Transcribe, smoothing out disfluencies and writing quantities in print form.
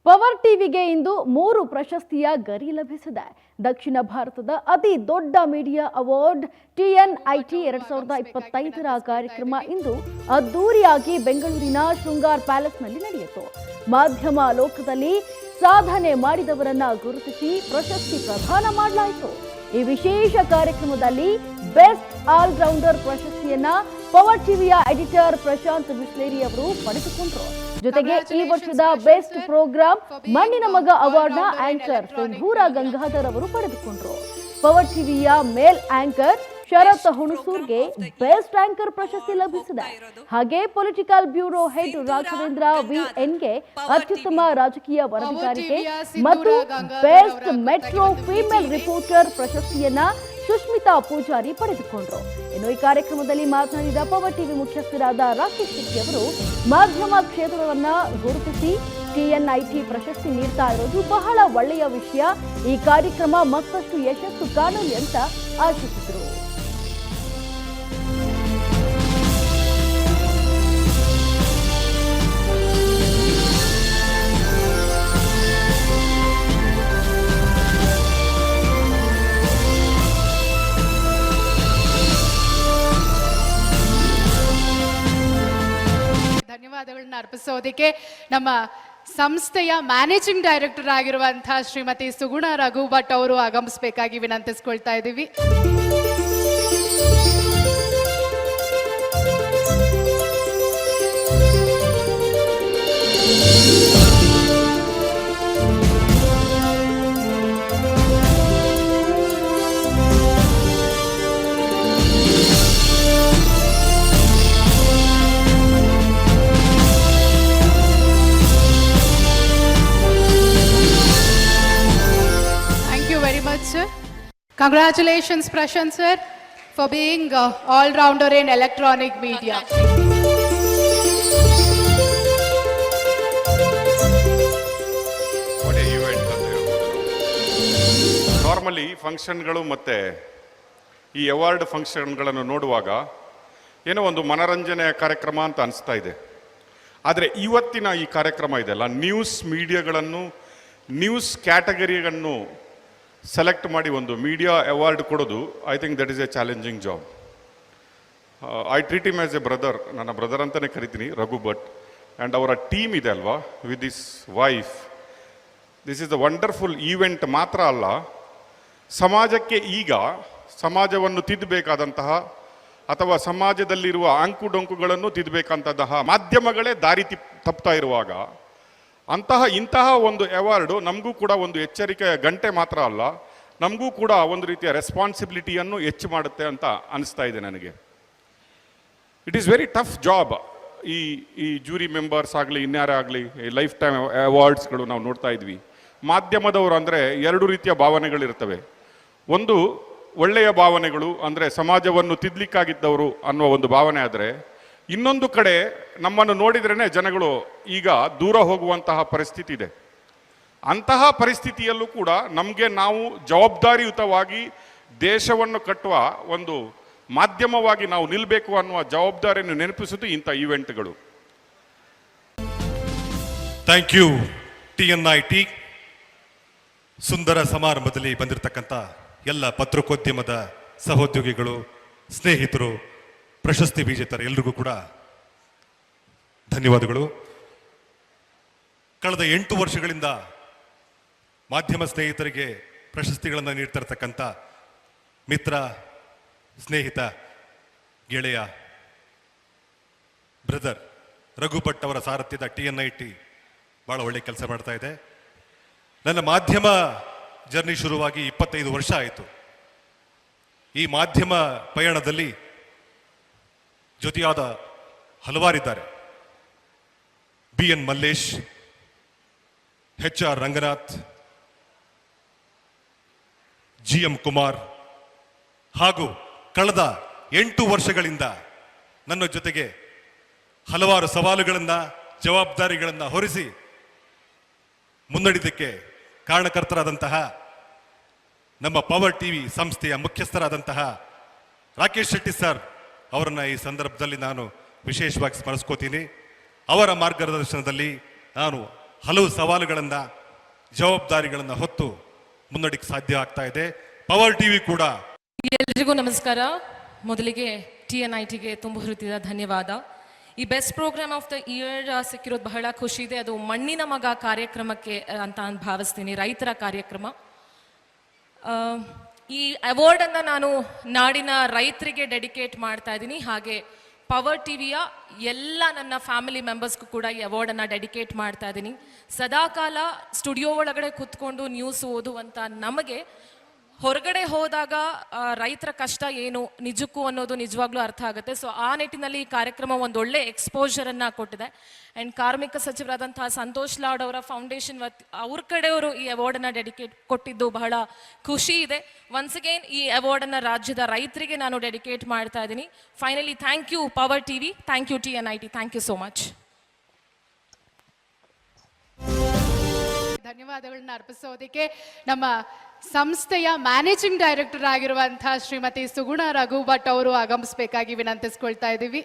Power ಟಿವಿಗೆ ಇಂದು 3 ಪ್ರಶಸ್ತಿಯ ಗರಿ ಲಭಿಸಿದೆ. ದಕ್ಷಿಣ ಭಾರತದ ಅತಿ ದೊಡ್ಡ ಮೀಡಿಯಾ ಅವಾರ್ಡ್ TNIT 2025ರ ಕಾರ್ಯಕ್ರಮ ಇಂದು ಅದ್ದೂರಿಯಾಗಿ ಬೆಂಗಳೂರಿನ ಶೃಂಗಾರ್ ಪ್ಯಾಲೇಸ್ನಲ್ಲಿ ನಡೆಯಿತು. ಮಾಧ್ಯಮ ಲೋಕದಲ್ಲಿ ಸಾಧನೆ ಮಾಡಿದವರನ್ನ ಗುರುತಿಸಿ ಪ್ರಶಸ್ತಿ ಪ್ರದಾನ ಮಾಡಲಾಯಿತು. ಈ ವಿಶೇಷ ಕಾರ್ಯಕ್ರಮದಲ್ಲಿ ಬೆಸ್ಟ್ ಆಲ್ರೌಂಡರ್ ಪ್ರಶಸ್ತಿಯನ್ನ ಪವರ್ ಟಿವಿಯ ಎಡಿಟರ್ ಪ್ರಶಾಂತ್ ಬಿಸ್ಲೇರಿ ಅವರು ಪಡೆದುಕೊಂಡರು. ಜೊತೆಗೆ ಈ ವರ್ಷದ ಬೆಸ್ಟ್ ಪ್ರೋಗ್ರಾಂ ಮಣ್ಣಿನ ಮಗ ಅವಾರ್ಡ್ನ ಆಂಕರ್ ಸಿಂಧೂರ ಗಂಗಾಧರ್ ಅವರು ಪಡೆದುಕೊಂಡರು. ಪವರ್ ಟಿವಿಯ ಮೇಲ್ ಆಂಕರ್ ಶರತ್ ಹುಣಸೂರ್ಗೆ ಬೆಸ್ಟ್ ಆಂಕರ್ ಪ್ರಶಸ್ತಿ ಲಭಿಸಿದೆ. ಹಾಗೆ ಪೊಲಿಟಿಕಲ್ ಬ್ಯೂರೋ ಹೆಡ್ ರಾಘವೇಂದ್ರ VNಗೆ ಅತ್ಯುತ್ತಮ ರಾಜಕೀಯ ವರದಿಗಾರಿಕೆ ಮತ್ತು ಬೆಸ್ಟ್ ಮೆಟ್ರೋ ಫೀಮೇಲ್ ರಿಪೋರ್ಟರ್ ಪ್ರಶಸ್ತಿಯನ್ನ ಸುಷ್ಮಿತಾ ಪೂಜಾರಿ ಪಡೆದುಕೊಂಡರು. ಇನ್ನು ಈ ಕಾರ್ಯಕ್ರಮದಲ್ಲಿ ಮಾತನಾಡಿದ ಪವರ್ ಟಿವಿ ಮುಖ್ಯಸ್ಥರಾದ ರಾಕೇಶ್ ಶೆಟ್ಟಿ ಅವರು ಮಾಧ್ಯಮ ಕ್ಷೇತ್ರವನ್ನ ಗುರುತಿಸಿ TNIT ಪ್ರಶಸ್ತಿ ನೀಡ್ತಾ ಇರೋದು ಬಹಳ ಒಳ್ಳೆಯ ವಿಷಯ. ಈ ಕಾರ್ಯಕ್ರಮ ಮತ್ತಷ್ಟು ಯಶಸ್ಸು ಕಾಣಲಿ ಅಂತ ಆಶಿಸಿದರು. ಧನ್ಯವಾದಗಳನ್ನ ಅರ್ಪಿಸೋದಕ್ಕೆ ನಮ್ಮ ಸಂಸ್ಥೆಯ ಮ್ಯಾನೇಜಿಂಗ್ ಡೈರೆಕ್ಟರ್ ಆಗಿರುವಂತಹ ಶ್ರೀಮತಿ ಸುಗುಣ ರಘು ಭಟ್ ಅವರು ಆಗಮಿಸಬೇಕಾಗಿ ವಿನಂತಿಸಿಕೊಳ್ತಾ ಇದ್ದೀವಿ. Congratulations, Prashant sir, for being all-rounder in electronic media. What a event ಅಂತ ಹೇಳ್ಬೋದು. ನಾರ್ಮಲಿ ಫಂಕ್ಷನ್ಗಳು ಮತ್ತು ಈ ಅವಾರ್ಡ್ ಫಂಕ್ಷನ್ಗಳನ್ನು ನೋಡುವಾಗ ಏನೋ ಒಂದು ಮನರಂಜನೆಯ ಕಾರ್ಯಕ್ರಮ ಅಂತ ಅನಿಸ್ತಾ ಇದೆ. ಆದರೆ ಇವತ್ತಿನ ಈ ಕಾರ್ಯಕ್ರಮ ಇದೆಲ್ಲ ನ್ಯೂಸ್ ಮೀಡಿಯಾಗಳನ್ನು ನ್ಯೂಸ್ ಕ್ಯಾಟಗರಿಯನ್ನು ಸೆಲೆಕ್ಟ್ ಮಾಡಿ ಒಂದು ಮೀಡಿಯಾ ಅವಾರ್ಡ್ ಕೊಡೋದು I think that is A challenging job. I treat him as A brother, ನನ್ನ ಬ್ರದರ್ ಅಂತಲೇ ಕರಿತೀನಿ, ರಘು ಭಟ್. ಆ್ಯಂಡ್ ಅವರ ಟೀಮ್ ಇದೆ ಅಲ್ವಾ, with this wife, this is the wonderful event. ಮಾತ್ರ ಅಲ್ಲ, ಸಮಾಜಕ್ಕೆ ಈಗ ಸಮಾಜವನ್ನು ತಿದ್ದಬೇಕಾದಂತಹ ಅಥವಾ ಸಮಾಜದಲ್ಲಿರುವ ಅಂಕುಡೊಂಕುಗಳನ್ನು ತಿದ್ದಬೇಕಂತಹ ಮಾಧ್ಯಮಗಳೇ ದಾರಿ ತಪ್ತಾ ಇರುವಾಗ ಇಂತಹ ಒಂದು ಅವಾರ್ಡು ನಮಗೂ ಕೂಡ ಒಂದು ಎಚ್ಚರಿಕೆಯ ಗಂಟೆ ಮಾತ್ರ ಅಲ್ಲ, ನಮಗೂ ಕೂಡ ಒಂದು ರೀತಿಯ ರೆಸ್ಪಾನ್ಸಿಬಿಲಿಟಿಯನ್ನು ಹೆಚ್ಚು ಮಾಡುತ್ತೆ ಅಂತ ಅನಿಸ್ತಾ ಇದೆ ನನಗೆ. It is very tough job. ಈ ಜೂರಿ ಮೆಂಬರ್ಸ್ ಆಗಲಿ ಇನ್ಯಾರೇ ಆಗಲಿ ಲೈಫ್ ಟೈಮ್ ಅವಾರ್ಡ್ಸ್ಗಳು ನಾವು ನೋಡ್ತಾ ಇದ್ವಿ. ಮಾಧ್ಯಮದವರು ಅಂದರೆ 2 ರೀತಿಯ ಭಾವನೆಗಳಿರ್ತವೆ. ಒಂದು ಒಳ್ಳೆಯ ಭಾವನೆಗಳು, ಅಂದರೆ ಸಮಾಜವನ್ನು ತಿದ್ದಲಿಕ್ಕಾಗಿದ್ದವರು ಅನ್ನುವ ಒಂದು ಭಾವನೆ. ಆದರೆ ಇನ್ನೊಂದು ಕಡೆ ನಮ್ಮನ್ನು ನೋಡಿದ್ರೇ ಜನಗಳು ಈಗ ದೂರ ಹೋಗುವಂತಹ ಪರಿಸ್ಥಿತಿ ಇದೆ. ಅಂತಹ ಪರಿಸ್ಥಿತಿಯಲ್ಲೂ ಕೂಡ ನಮಗೆ ನಾವು ಜವಾಬ್ದಾರಿಯುತವಾಗಿ ದೇಶವನ್ನು ಕಟ್ಟುವ ಒಂದು ಮಾಧ್ಯಮವಾಗಿ ನಾವು ನಿಲ್ಲಬೇಕು ಅನ್ನುವ ಜವಾಬ್ದಾರಿಯನ್ನು ನೆನಪಿಸುವುದು ಇಂಥ ಈವೆಂಟ್ಗಳು. Thank you TNIT. ಸುಂದರ ಸಮಾರಂಭದಲ್ಲಿ ಬಂದಿರತಕ್ಕಂಥ ಎಲ್ಲ ಪತ್ರಿಕೋದ್ಯಮದ ಸಹೋದ್ಯೋಗಿಗಳು, ಸ್ನೇಹಿತರು, ಪ್ರಶಸ್ತಿ ವಿಜೇತರು ಎಲ್ರಿಗೂ ಕೂಡ ಧನ್ಯವಾದಗಳು. ಕಳೆದ 8 ವರ್ಷಗಳಿಂದ ಮಾಧ್ಯಮ ಸ್ನೇಹಿತರಿಗೆ ಪ್ರಶಸ್ತಿಗಳನ್ನು ನೀಡ್ತಾ ಇರತಕ್ಕಂಥ ಮಿತ್ರ, ಸ್ನೇಹಿತ, ಗೆಳೆಯ, ಬ್ರದರ್ ರಘು ಭಟ್ ಅವರ ಸಾರಥ್ಯದ TNIT ಭಾಳ ಒಳ್ಳೆ ಕೆಲಸ ಮಾಡ್ತಾ ಇದೆ. ನನ್ನ ಮಾಧ್ಯಮ ಜರ್ನಿ ಶುರುವಾಗಿ 25 ವರ್ಷ ಆಯಿತು. ಈ ಮಾಧ್ಯಮ ಪಯಣದಲ್ಲಿ ಜೊತೆಯಾದ ಹಲವಾರಿದ್ದಾರೆ. BN Mallesh, HR Ranganath, GM Kumar ಹಾಗೂ ಕಳೆದ 8 ವರ್ಷಗಳಿಂದ ನನ್ನ ಜೊತೆಗೆ ಹಲವಾರು ಸವಾಲುಗಳನ್ನು, ಜವಾಬ್ದಾರಿಗಳನ್ನು ಹೊರಿಸಿ ಮುನ್ನಡೆದಕ್ಕೆ ಕಾರಣಕರ್ತರಾದಂತಹ ನಮ್ಮ ಪವರ್ ಟಿವಿ ಸಂಸ್ಥೆಯ ಮುಖ್ಯಸ್ಥರಾದಂತಹ ರಾಕೇಶ್ ಶೆಟ್ಟಿ ಸರ್ ಅವರನ್ನು ಈ ಸಂದರ್ಭದಲ್ಲಿ ನಾನು ವಿಶೇಷವಾಗಿ ಸ್ಮರಿಸ್ಕೋತೀನಿ. ಅವರ ಮಾರ್ಗದರ್ಶನದಲ್ಲಿ ನಾನು ಹಲವು ಸವಾಲುಗಳನ್ನು ಜವಾಬ್ದಾರಿಗಳನ್ನು ಹೊತ್ತು ಮುನ್ನಡೆಗೆ ಸಾಧ್ಯ ಆಗ್ತಾ ಇದೆ. ಪವರ್ ಟಿವಿ ಕೂಡ. ಎಲ್ರಿಗೂ ನಮಸ್ಕಾರ. ಮೊದಲಿಗೆ TNITಗೆ ತುಂಬ ಹೃದಯದ ಧನ್ಯವಾದ. ಈ best programme of the year ಸಿಕ್ಕಿರೋದು ಬಹಳ ಖುಷಿ ಇದೆ. ಅದು ಮಣ್ಣಿನ ಮಗ ಕಾರ್ಯಕ್ರಮಕ್ಕೆ ಅಂತ ಭಾವಿಸ್ತೀನಿ, ರೈತರ ಕಾರ್ಯಕ್ರಮ. ಈ ಅವಾರ್ಡನ್ನು ನಾನು ನಾಡಿನ ರೈತರಿಗೆ ಡೆಡಿಕೇಟ್ ಮಾಡ್ತಾ ಇದ್ದೀನಿ. ಹಾಗೆ ಪವರ್ ಟಿವಿಯ ಎಲ್ಲ ನನ್ನ ಫ್ಯಾಮಿಲಿ ಮೆಂಬರ್ಸ್ಗೂ ಕೂಡ ಈ ಅವಾರ್ಡನ್ನು ಡೆಡಿಕೇಟ್ ಮಾಡ್ತಾ ಇದ್ದೀನಿ. ಸದಾಕಾಲ ಸ್ಟುಡಿಯೋ ಒಳಗಡೆ ಕೂತ್ಕೊಂಡು ನ್ಯೂಸ್ ಓದುವಂಥ ನಮಗೆ ಹೊರಗಡೆ ಹೋದಾಗ ರೈತರ ಕಷ್ಟ ಏನು ನಿಜಕ್ಕೂ ಅನ್ನೋದು ನಿಜವಾಗ್ಲೂ ಅರ್ಥ ಆಗುತ್ತೆ. ಸೊ ಆ ನಿಟ್ಟಿನಲ್ಲಿ ಈ ಕಾರ್ಯಕ್ರಮ ಒಂದೊಳ್ಳೆ ಎಕ್ಸ್ಪೋಜರನ್ನು ಕೊಟ್ಟಿದೆ. ಆ್ಯಂಡ್ ಕಾರ್ಮಿಕ ಸಚಿವರಾದಂತಹ ಸಂತೋಷ್ ಲಾಡ್ ಅವರ ಫೌಂಡೇಶನ್ ಅವ್ರ ಕಡೆಯವರು ಈ ಅವಾರ್ಡನ್ನು ಡೆಡಿಕೇಟ್ ಕೊಟ್ಟಿದ್ದು ಬಹಳ ಖುಷಿ ಇದೆ. ಒನ್ಸ್ ಅಗೇನ್ ಈ ಅವಾರ್ಡನ್ನು ರಾಜ್ಯದ ರೈತರಿಗೆ ನಾನು ಡೆಡಿಕೇಟ್ ಮಾಡ್ತಾ ಇದ್ದೀನಿ. Finally thank you Power TV, thank you TNIT, thank you so much. ಧನ್ಯವಾದಗಳನ್ನ ಅರ್ಪಿಸೋದಕ್ಕೆ ನಮ್ಮ ಸಂಸ್ಥೆಯ ಮ್ಯಾನೇಜಿಂಗ್ ಡೈರೆಕ್ಟರ್ ಆಗಿರುವಂತಹ ಶ್ರೀಮತಿ ಸುಗುಣ ರಘು ಭಟ್ ಅವರು ಆಗಮಿಸಬೇಕಾಗಿ ವಿನಂತಿಸ್ಕೊಳ್ತಾ ಇದ್ದೀವಿ.